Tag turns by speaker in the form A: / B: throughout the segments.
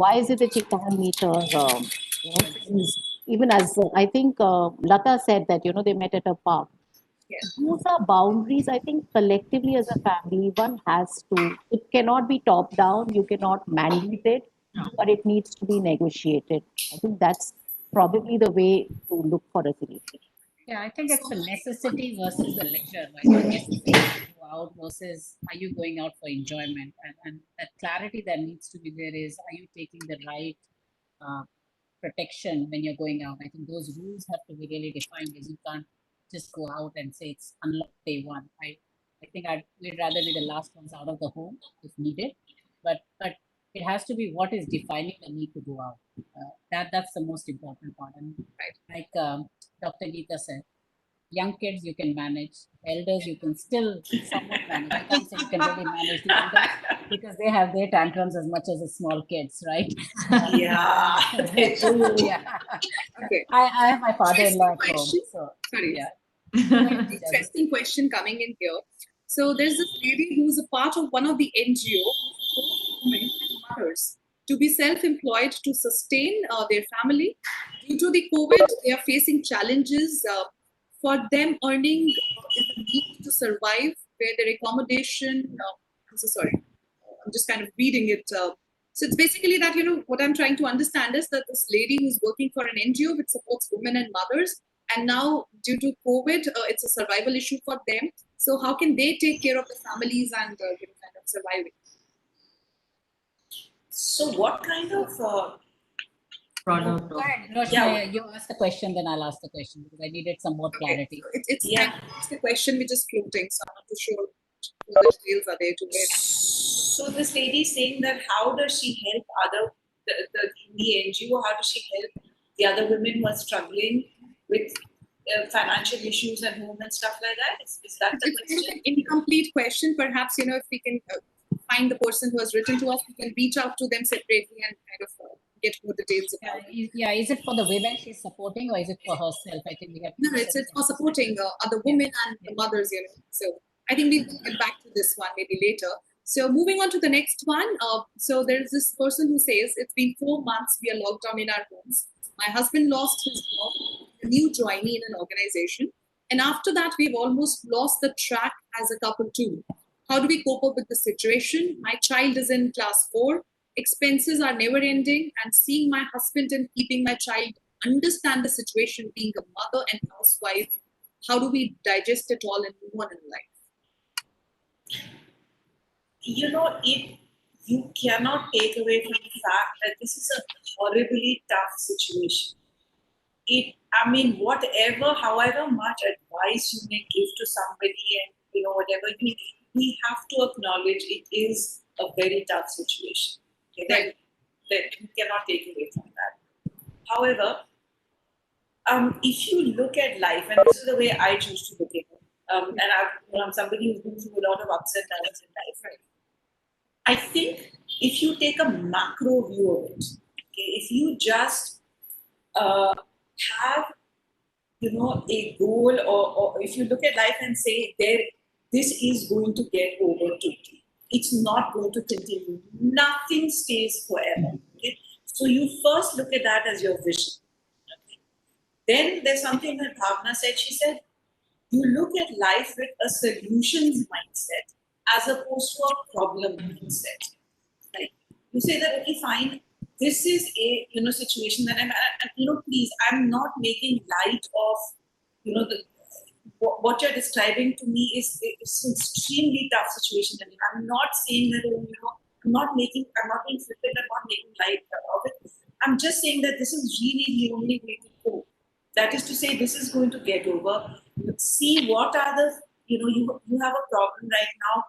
A: why is it that she can't meet her, friends? Even as I think Lata said that, they met at a park.
B: Yeah.
A: Those are boundaries. I think collectively as a family, one has to. It cannot be top down. You cannot mandate it, but it needs to be negotiated. I think that's probably the way to look for a solution.
C: Yeah, I think it's a necessity versus a leisure, right? The necessity to go out versus are you going out for enjoyment? And that clarity that needs to be there is, are you taking the right uh, protection when you're going out? I think those rules have to be really defined, because you can't just go out and say it's unlocked day one. I think we'd rather be the last ones out of the home if needed, but it has to be what is defining the need to go out. That's the most important part. And like Dr. Geeta said, young kids you can manage, elders you can still somewhat manage. I can't say you can really manage the elders because they have their tantrums as much as the small kids, right?
B: Yeah, they do.
C: Yeah.
B: Okay.
C: I have my father-in-law at home,
B: Question.
C: so
B: Sorry.
C: yeah.
B: Interesting question coming in here. So there's this lady who's a part of one of the NGO women and mothers to be self-employed to sustain their family. Due to the COVID, they are facing challenges. For them, earning is a need to survive, where their accommodation. I'm so sorry. I'm just kind of reading it. So it's basically that, what I'm trying to understand is that this lady who's working for an NGO which supports women and mothers, and now due to COVID, it's a survival issue for them. So how can they take care of the families and kind of surviving?
D: So what kind of
C: Go ahead, Roshna, you ask the question, then I'll ask the question because I needed some more clarity.
B: So it's the question which is floating, so I'm not too sure what the details are there to get.
D: So this lady is saying that how does she help the NGO? How does she help the other women who are struggling with financial issues at home and stuff like that? Is that the question?
B: An incomplete question. Perhaps if we can find the person who has written to us, we can reach out to them separately and kind of get more details about it.
C: Yeah, is it for the women she's supporting or is it for herself? I think we have.
B: No, it's for supporting other women and the mothers. So I think we will get back to this one maybe later. So moving on to the next one. So there's this person who says, it's been 4 months we are locked down in our homes. My husband lost his job, a new joinee in an organization. And after that, we've almost lost the track as a couple too. How do we cope up with the situation? My child is in class 4. Expenses are never ending. And seeing my husband and keeping my child understand the situation, being a mother and housewife, how do we digest it all and move on in life?
D: You cannot take away from the fact that this is a horribly tough situation. However much advice you may give to somebody and whatever, we have to acknowledge it is a very tough situation. Okay? That you cannot take away from that. However, if you look at life, and this is the way I choose to look at it, and I'm somebody who's been through a lot of ups and downs in life, right? I think if you take a macro view of it, okay, if you just have a goal, or if you look at life and say this is going to get over totally, it's not going to continue. Nothing stays forever. Okay? So you first look at that as your vision. Okay? Then there's something that Bhavna said. She said, you look at life with a solutions mindset as opposed to a problem mindset. Right? You say that, okay, fine, this is a situation that please, I'm not making light of what you're describing to me is an extremely tough situation. And I'm not saying that I'm not being flippant, I'm not making light of it. I'm just saying that this is really the only way to go. That is to say, this is going to get over. See what are the you have a problem right now,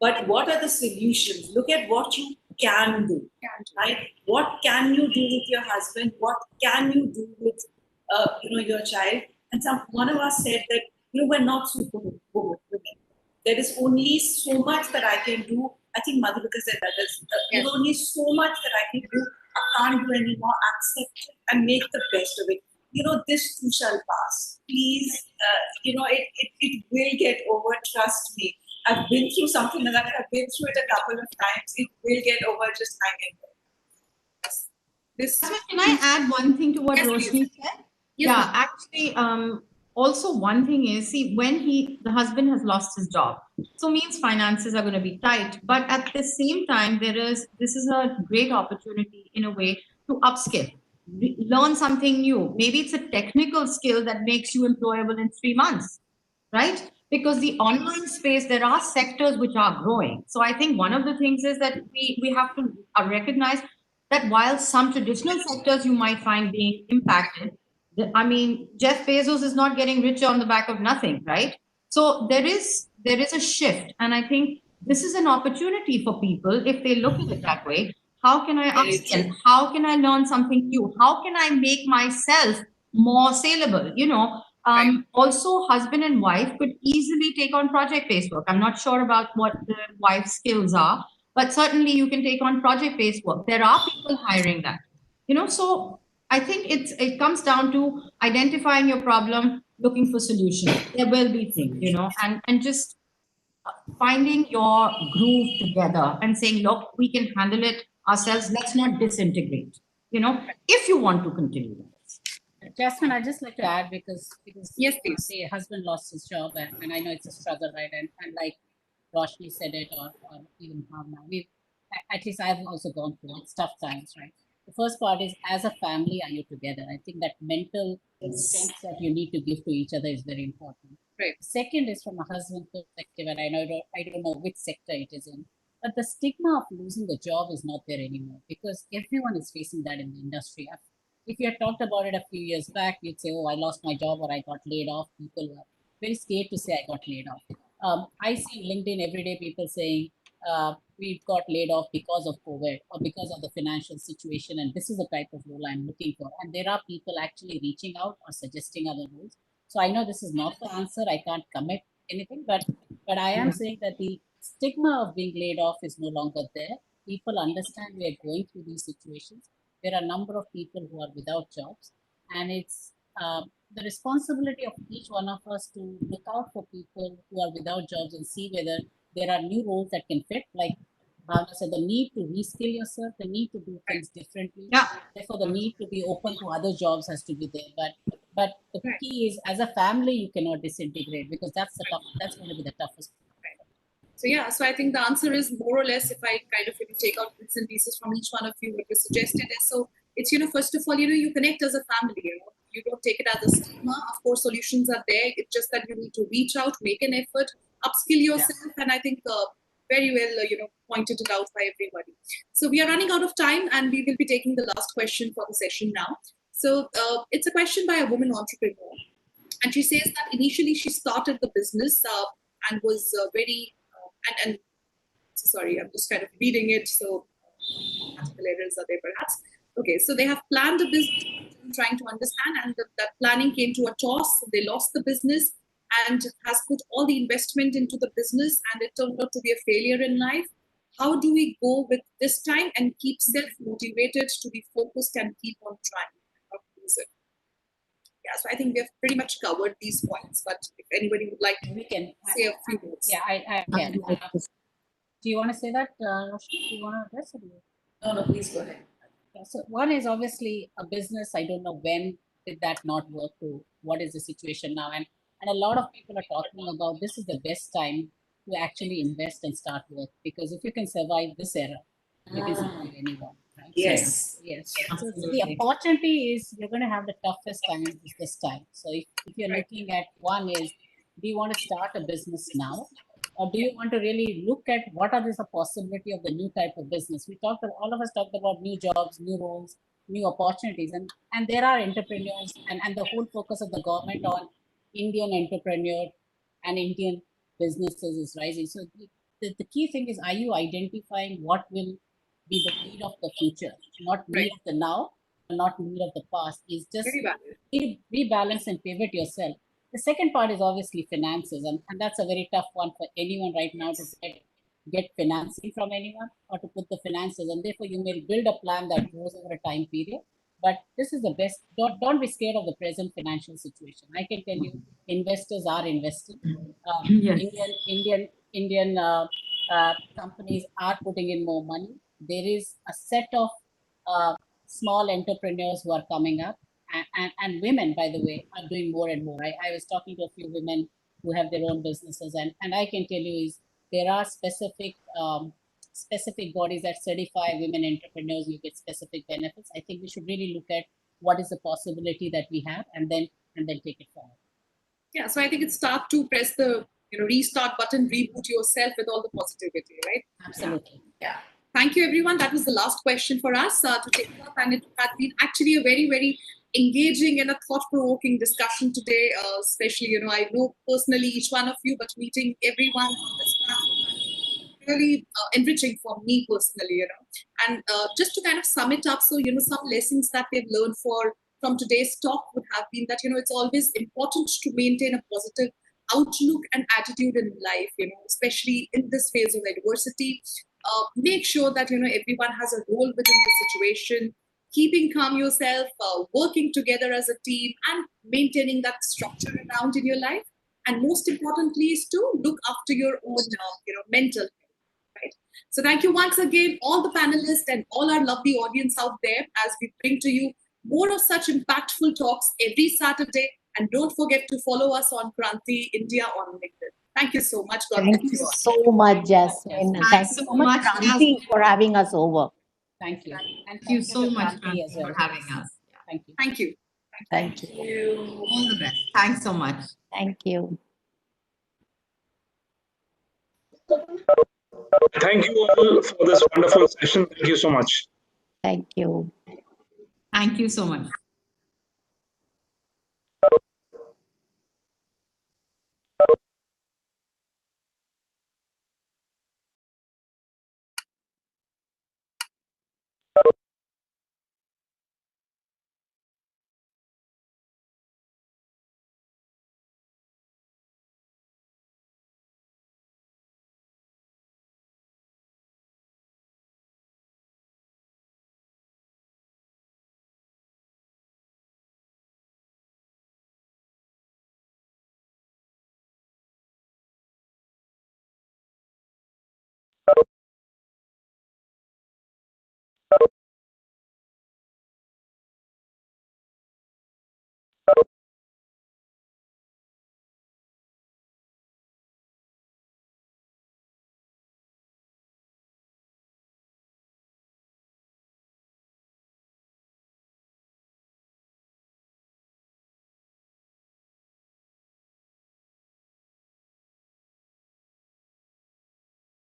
D: but what are the solutions? Look at what you can do, right? What can you do with your husband? What can you do with your child? And one of us said that we're not superwomen. There is only so much that I can do. I think Madhurika said that there's only so much that I can do. I can't do anymore. Accept it and make the best of it. This too shall pass. Please, it will get over. Trust me. I've been through something like that. I've been through it a couple of times. It will get over. Just hang in there.
B: this.
E: Can I add one thing to what
B: Yes,
E: Roshni
B: please.
E: said?
B: Yes,
E: Yeah,
B: ma'am.
E: actually, also one thing is, see, when the husband has lost his job, so means finances are going to be tight. But at the same time, this is a great opportunity in a way to upskill, learn something new. Maybe it's a technical skill that makes you employable in 3 months, right? Because the online space, there are sectors which are growing. So I think one of the things is that we have to recognize that while some traditional sectors you might find being impacted, I mean, Jeff Bezos is not getting richer on the back of nothing, right? So there is a shift, and I think this is an opportunity for people if they look at it that way. How can I
D: Very
E: upskill?
D: true.
E: How can I learn something new? How can I make myself more saleable? Also, husband and wife could easily take on project-based work. I'm not sure about what the wife's skills are, but certainly you can take on project-based work. There are people hiring that. So I think it comes down to identifying your problem, looking for solutions. There will be things, and just finding your groove together and saying, look, we can handle it ourselves. Let's not disintegrate, if you want to continue with this.
C: Jasmine, I'd just like to add because
B: Yes, please.
C: the husband lost his job, and I know it's a struggle, right? And like Roshni said it, or even Bhavna, at least I've also gone through it. It's tough times, right? The first part is, as a family, are you together? I think that mental strength that you need to give to each other is very important.
B: Right.
C: Second is from a husband perspective, and I don't know which sector it is in, but the stigma of losing the job is not there anymore because everyone is facing that in the industry. If you had talked about it a few years back, you'd say, "Oh, I lost my job or I got laid off." People were very scared to say I got laid off. I see LinkedIn every day people saying we got laid off because of COVID or because of the financial situation, and this is the type of role I'm looking for. And there are people actually reaching out or suggesting other roles. So I know this is not the answer. I can't commit anything, but I am saying that the stigma of being laid off is no longer there. People understand we are going through these situations. There are a number of people who are without jobs, and it's the responsibility of each one of us to look out for people who are without jobs and see whether there are new roles that can fit. Like Bhavna said, the need to reskill yourself, the need to do things differently.
E: Yeah.
C: Therefore, the need to be open to other jobs has to be there. But the
B: Right.
C: key is, as a family, you cannot disintegrate because that's going to be the toughest.
B: So yeah, so I think the answer is more or less, if I kind of take out bits and pieces from each one of you, what you suggested is, so it's first of all, you connect as a family. You don't take it as a stigma. Of course, solutions are there. It's just that you need to reach out, make an effort, upskill yourself, and I think very well pointed it out by everybody. So we are running out of time, and we will be taking the last question for the session now. So it's a question by a woman entrepreneur, and she says that initially she started the business and was very and sorry, I'm just kind of reading it, so article errors are there perhaps. Okay, so they have planned a business, trying to understand, and that planning came to a toss. They lost the business and has put all the investment into the business, and it turned out to be a failure in life. How do we go with this time and keep self-motivated to be focused and keep on trying, not lose it? Yeah, so I think we have pretty much covered these points, but if anybody would like to
C: We can
B: say a few words.
C: Yeah, I can. Do you want to say that, Roshni? Do you want to address it?
D: No, please go ahead.
C: Yeah, so one is obviously a business. I don't know when did that not work to what is the situation now. And a lot of people are talking about this is the best time to actually invest and start work because if you can survive this era, you can survive anyone. Right?
D: Yes.
C: So, yes. So
E: Absolutely.
C: the opportunity is you're going to have the toughest time is this time. So if you're looking at one is, do you want to start a business now? Or do you want to really look at what are the possibility of the new type of business? All of us talked about new jobs, new roles, new opportunities, and there are entrepreneurs, and the whole focus of the government on Indian entrepreneur and Indian businesses is rising. So the key thing is, are you identifying what will be the need of the future, not need of the now, not need of the past? Is just
B: Very valid.
C: rebalance and pivot yourself. The second part is obviously finances, and that's a very tough one for anyone right now to get financing from anyone or to put the finances. And therefore, you may build a plan that goes over a time period. But this is the best. Don't be scared of the present financial situation. I can tell you, investors are investing.
E: Yes.
C: Indian companies are putting in more money. There is a set of small entrepreneurs who are coming up, and women, by the way, are doing more and more. I was talking to a few women who have their own businesses, and I can tell you is there are specific bodies that certify women entrepreneurs. You get specific benefits. I think we should really look at what is the possibility that we have, and then take it forward.
B: Yeah, so I think it's start to press the restart button, reboot yourself with all the positivity, right?
C: Absolutely.
D: Yeah.
B: Thank you, everyone. That was the last question for us to take up, and it has been actually a very, very engaging and a thought-provoking discussion today. Especially, I know personally each one of you, but meeting everyone on this platform has been really enriching for me personally. And just to kind of sum it up, so some lessons that we've learned from today's talk would have been that it's always important to maintain a positive outlook and attitude in life. Especially in this phase of adversity. Make sure that everyone has a role within the situation, keeping calm yourself, working together as a team, and maintaining that structure around in your life. And most importantly is to look after your own mental health, right? So thank you once again, all the panelists and all our lovely audience out there, as we bring to you more of such impactful talks every Saturday. And don't forget to follow us on Kranti India on LinkedIn. Thank you so much. God
A: Thank
B: bless
A: you
B: you all.
A: so much, Jasmine. And thank
E: Thanks
A: you
E: so
A: so much,
E: much,
A: Kranti, for having us over.
C: Thank you. And
E: Thank you
C: thank
E: so
C: to
E: much,
C: Kranti as
E: Kranti,
C: well.
E: for having us. Yeah.
C: Thank you.
B: Thank you.
A: Thank you.
E: All the best. Thanks so much.
A: Thank you.
F: Thank you all for this wonderful session. Thank you so much.
A: Thank you.
E: Thank you so much.